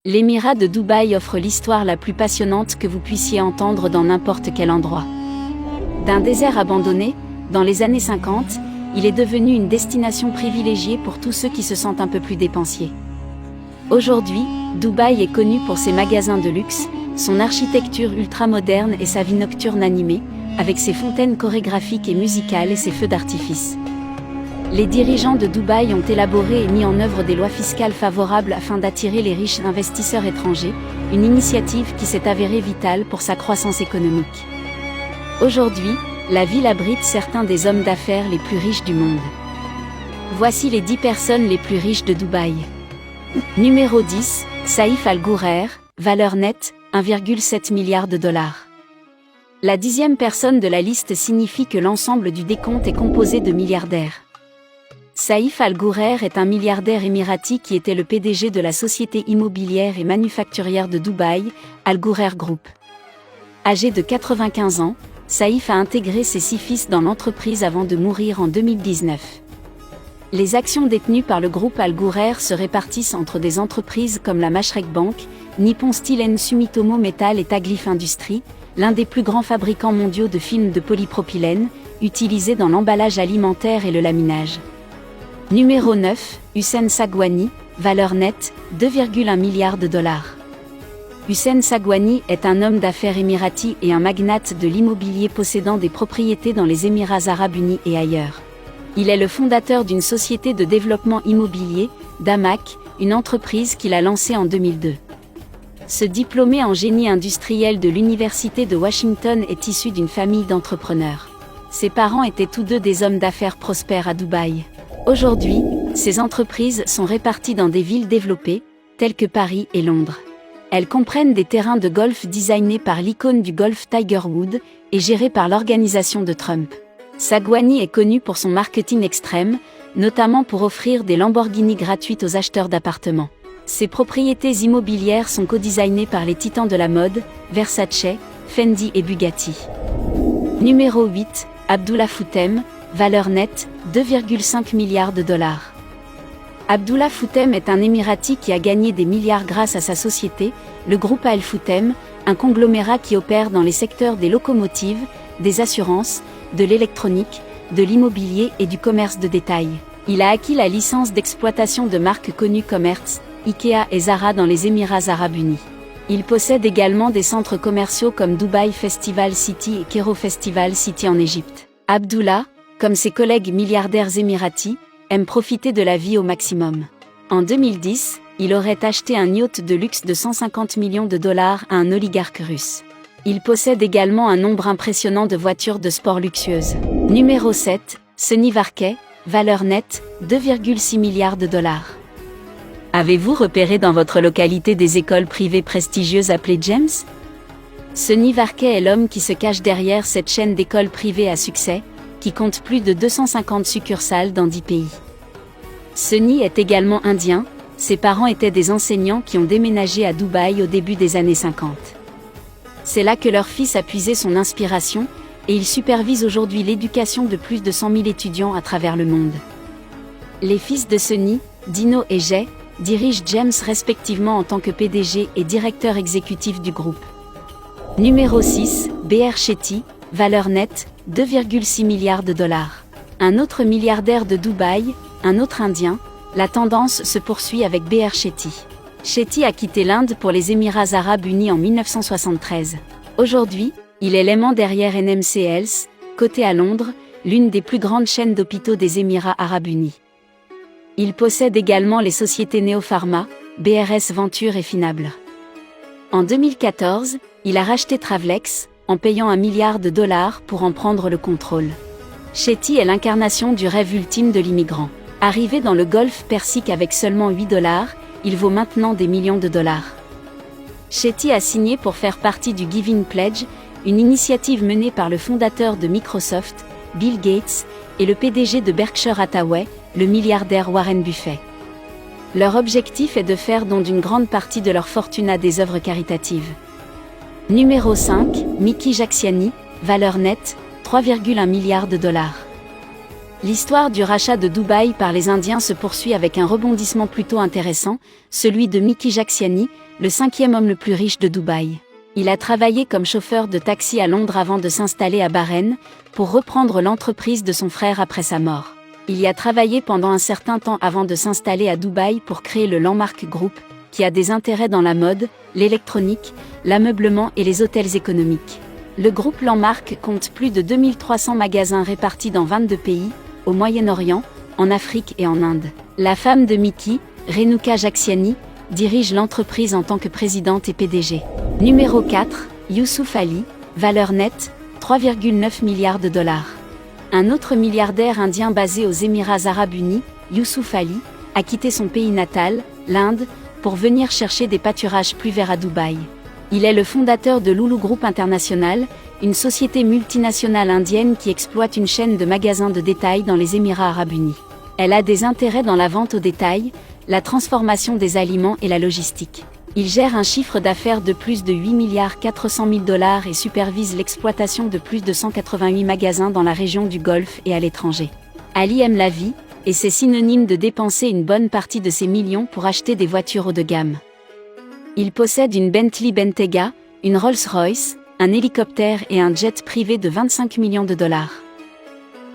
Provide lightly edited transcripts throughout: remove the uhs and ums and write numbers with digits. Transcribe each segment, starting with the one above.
L'émirat de Dubaï offre l'histoire la plus passionnante que vous puissiez entendre dans n'importe quel endroit. D'un désert abandonné, dans les années 50, il est devenu une destination privilégiée pour tous ceux qui se sentent un peu plus dépensiers. Aujourd'hui, Dubaï est connu pour ses magasins de luxe, son architecture ultramoderne et sa vie nocturne animée, avec ses fontaines chorégraphiques et musicales et ses feux d'artifice. Les dirigeants de Dubaï ont élaboré et mis en œuvre des lois fiscales favorables afin d'attirer les riches investisseurs étrangers, une initiative qui s'est avérée vitale pour sa croissance économique. Aujourd'hui, la ville abrite certains des hommes d'affaires les plus riches du monde. Voici les 10 personnes les plus riches de Dubaï. Numéro 10, Saïf Al-Ghourer, valeur nette, 1,7 milliard de dollars. La 10e personne de la liste signifie que l'ensemble du décompte est composé de milliardaires. Saïf Al-Ghourer est un milliardaire émirati qui était le PDG de la société immobilière et manufacturière de Dubaï, Al-Ghourer Group. Âgé de 95 ans, Saïf a intégré ses 6 fils dans l'entreprise avant de mourir en 2019. Les actions détenues par le groupe Al-Ghourer se répartissent entre des entreprises comme la Mashrek Bank, Nippon Steel & Sumitomo Metal et Taglif Industries, l'un des plus grands fabricants mondiaux de films de polypropylène, utilisés dans l'emballage alimentaire et le laminage. Numéro 9, Hussein Sagwani, valeur nette, 2,1 milliards de dollars. Hussein Sagwani est un homme d'affaires émirati et un magnate de l'immobilier possédant des propriétés dans les Émirats arabes unis et ailleurs. Il est le fondateur d'une société de développement immobilier, DAMAC, une entreprise qu'il a lancée en 2002. Ce diplômé en génie industriel de l'Université de Washington est issu d'une famille d'entrepreneurs. Ses parents étaient tous deux des hommes d'affaires prospères à Dubaï. Aujourd'hui, ces entreprises sont réparties dans des villes développées, telles que Paris et Londres. Elles comprennent des terrains de golf designés par l'icône du golf Tiger Woods et gérés par l'organisation de Trump. Sagwani est connu pour son marketing extrême, notamment pour offrir des Lamborghini gratuites aux acheteurs d'appartements. Ses propriétés immobilières sont co-designées par les titans de la mode, Versace, Fendi et Bugatti. Numéro 8, Abdullah Foutem, valeur nette, 2,5 milliards de dollars. Abdullah Foutem est un Émirati qui a gagné des milliards grâce à sa société, le groupe Al Foutem, un conglomérat qui opère dans les secteurs des locomotives, des assurances, de l'électronique, de l'immobilier et du commerce de détail. Il a acquis la licence d'exploitation de marques connues comme Hertz, Ikea et Zara dans les Émirats arabes unis. Il possède également des centres commerciaux comme Dubai Festival City et Cairo Festival City en Égypte. Abdullah, comme ses collègues milliardaires émiratis, aime profiter de la vie au maximum. En 2010, il aurait acheté un yacht de luxe de 150 millions de dollars à un oligarque russe. Il possède également un nombre impressionnant de voitures de sport luxueuses. Numéro 7, Sonny Varkey, valeur nette, 2,6 milliards de dollars. Avez-vous repéré dans votre localité des écoles privées prestigieuses appelées James? Sonny Varkey est l'homme qui se cache derrière cette chaîne d'écoles privées à succès, qui compte plus de 250 succursales dans 10 pays. Sonny est également indien, ses parents étaient des enseignants qui ont déménagé à Dubaï au début des années 50. C'est là que leur fils a puisé son inspiration, et il supervise aujourd'hui l'éducation de plus de 100 000 étudiants à travers le monde. Les fils de Sonny, Dino et Jay, dirigent James respectivement en tant que PDG et directeur exécutif du groupe. Numéro 6, B.R. Shetty, valeur nette, 2,6 milliards de dollars. Un autre milliardaire de Dubaï, un autre Indien, la tendance se poursuit avec B.R. Shetty. Shetty a quitté l'Inde pour les Émirats arabes unis en 1973. Aujourd'hui, il est l'aimant derrière NMC Health, cotée à Londres, l'une des plus grandes chaînes d'hôpitaux des Émirats arabes unis. Il possède également les sociétés Neopharma, BRS Venture et Finable. En 2014, il a racheté Travelex, en payant 1 milliard de dollars pour en prendre le contrôle. Shetty est l'incarnation du rêve ultime de l'immigrant. Arrivé dans le golfe Persique avec seulement 8 $, il vaut maintenant des millions de dollars. Shetty a signé pour faire partie du Giving Pledge, une initiative menée par le fondateur de Microsoft, Bill Gates, et le PDG de Berkshire Hathaway, le milliardaire Warren Buffett. Leur objectif est de faire don d'une grande partie de leur fortune à des œuvres caritatives. Numéro 5, Miki Jaksiani, valeur nette, 3,1 milliards de dollars. L'histoire du rachat de Dubaï par les Indiens se poursuit avec un rebondissement plutôt intéressant, celui de Miki Jaksiani, le 5e homme le plus riche de Dubaï. Il a travaillé comme chauffeur de taxi à Londres avant de s'installer à Bahreïn, pour reprendre l'entreprise de son frère après sa mort. Il y a travaillé pendant un certain temps avant de s'installer à Dubaï pour créer le Landmark Group, qui a des intérêts dans la mode, l'électronique, l'ameublement et les hôtels économiques. Le groupe Landmark compte plus de 2300 magasins répartis dans 22 pays, au Moyen-Orient, en Afrique et en Inde. La femme de Mickey, Renuka Jaksiani, dirige l'entreprise en tant que présidente et PDG. Numéro 4, Youssouf Ali, valeur nette, 3,9 milliards de dollars. Un autre milliardaire indien basé aux Émirats Arabes Unis, Youssouf Ali, a quitté son pays natal, l'Inde, pour venir chercher des pâturages plus verts à Dubaï. Il est le fondateur de Lulu Group International, une société multinationale indienne qui exploite une chaîne de magasins de détail dans les Émirats Arabes Unis. Elle a des intérêts dans la vente au détail, la transformation des aliments et la logistique. Il gère un chiffre d'affaires de plus de 8,4 milliards et supervise l'exploitation de plus de 188 magasins dans la région du Golfe et à l'étranger. Ali aime la vie, et c'est synonyme de dépenser une bonne partie de ses millions pour acheter des voitures haut de gamme. Il possède une Bentley Bentayga, une Rolls-Royce, un hélicoptère et un jet privé de 25 millions de dollars.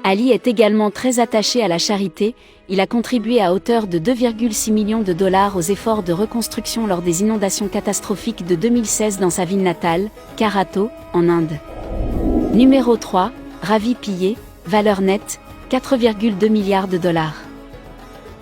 Ali est également très attaché à la charité, il a contribué à hauteur de 2,6 millions de dollars aux efforts de reconstruction lors des inondations catastrophiques de 2016 dans sa ville natale, Karato, en Inde. Numéro 3, Ravi Pillay, valeur nette, 4,2 milliards de dollars.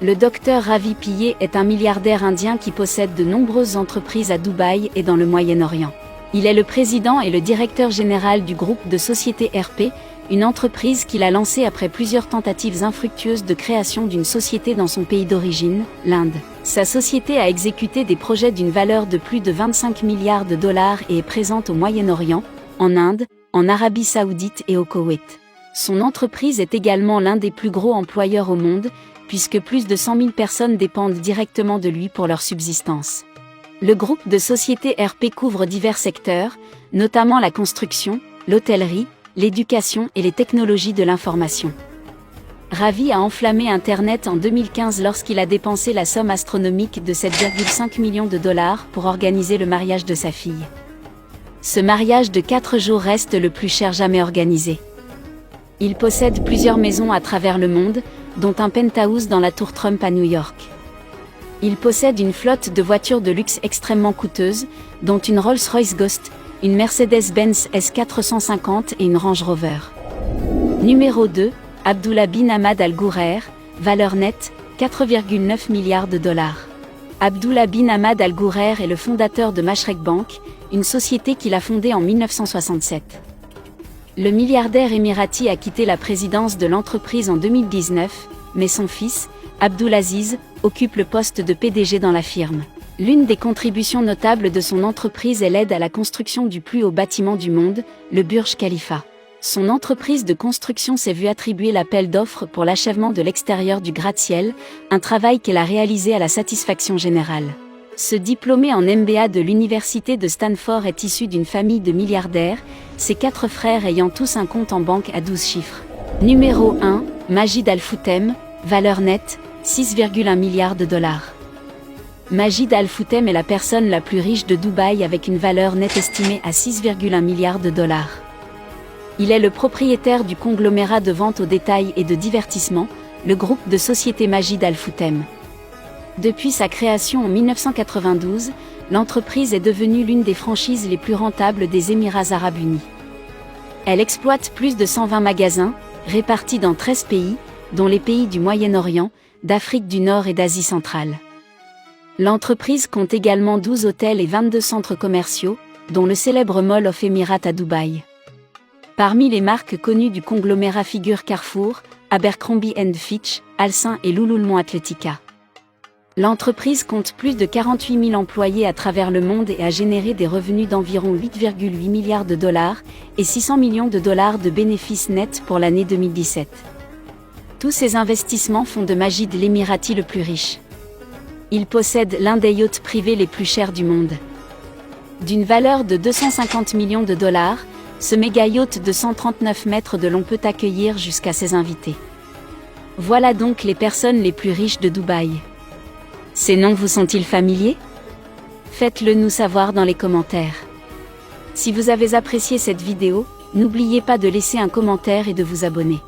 Le docteur Ravi Pillay est un milliardaire indien qui possède de nombreuses entreprises à Dubaï et dans le Moyen-Orient. Il est le président et le directeur général du groupe de société RP, une entreprise qu'il a lancée après plusieurs tentatives infructueuses de création d'une société dans son pays d'origine, l'Inde. Sa société a exécuté des projets d'une valeur de plus de 25 milliards de dollars et est présente au Moyen-Orient, en Inde, en Arabie Saoudite et au Koweït. Son entreprise est également l'un des plus gros employeurs au monde, puisque plus de 100 000 personnes dépendent directement de lui pour leur subsistance. Le groupe de société RP couvre divers secteurs, notamment la construction, l'hôtellerie, l'éducation et les technologies de l'information. Ravi a enflammé Internet en 2015 lorsqu'il a dépensé la somme astronomique de 7,5 millions de dollars pour organiser le mariage de sa fille. Ce mariage de 4 jours reste le plus cher jamais organisé. Il possède plusieurs maisons à travers le monde, dont un penthouse dans la tour Trump à New York. Il possède une flotte de voitures de luxe extrêmement coûteuses, dont une Rolls-Royce Ghost, une Mercedes-Benz S450 et une Range Rover. Numéro 2, Abdullah bin Hamad Al Ghourer, valeur nette, 4,9 milliards de dollars. Abdullah bin Hamad Al Ghourer est le fondateur de Mashreq Bank, une société qu'il a fondée en 1967. Le milliardaire émirati a quitté la présidence de l'entreprise en 2019, mais son fils, Abdulaziz, occupe le poste de PDG dans la firme. L'une des contributions notables de son entreprise est l'aide à la construction du plus haut bâtiment du monde, le Burj Khalifa. Son entreprise de construction s'est vue attribuer l'appel d'offres pour l'achèvement de l'extérieur du gratte-ciel, un travail qu'elle a réalisé à la satisfaction générale. Ce diplômé en MBA de l'université de Stanford est issu d'une famille de milliardaires, ses 4 frères ayant tous un compte en banque à 12 chiffres. Numéro 1, Majid Al Foutem, valeur nette, 6,1 milliards de dollars. Majid Al Foutem est la personne la plus riche de Dubaï avec une valeur nette estimée à 6,1 milliards de dollars. Il est le propriétaire du conglomérat de vente au détail et de divertissement, le groupe de société Majid Al Foutem. Depuis sa création en 1992, l'entreprise est devenue l'une des franchises les plus rentables des Émirats Arabes Unis. Elle exploite plus de 120 magasins, répartis dans 13 pays, dont les pays du Moyen-Orient, d'Afrique du Nord et d'Asie centrale. L'entreprise compte également 12 hôtels et 22 centres commerciaux, dont le célèbre Mall of Emirates à Dubaï. Parmi les marques connues du conglomérat figurent Carrefour, Abercrombie & Fitch, Alcin et Lululemon Athletica. L'entreprise compte plus de 48 000 employés à travers le monde et a généré des revenus d'environ 8,8 milliards de dollars et 600 millions de dollars de bénéfices nets pour l'année 2017. Tous ces investissements font de Majid l'Émirati le plus riche. Il possède l'un des yachts privés les plus chers du monde. D'une valeur de 250 millions de dollars, ce méga yacht de 139 mètres de long peut accueillir jusqu'à ses invités. Voilà donc les personnes les plus riches de Dubaï. Ces noms vous sont-ils familiers ? Faites-le nous savoir dans les commentaires. Si vous avez apprécié cette vidéo, n'oubliez pas de laisser un commentaire et de vous abonner.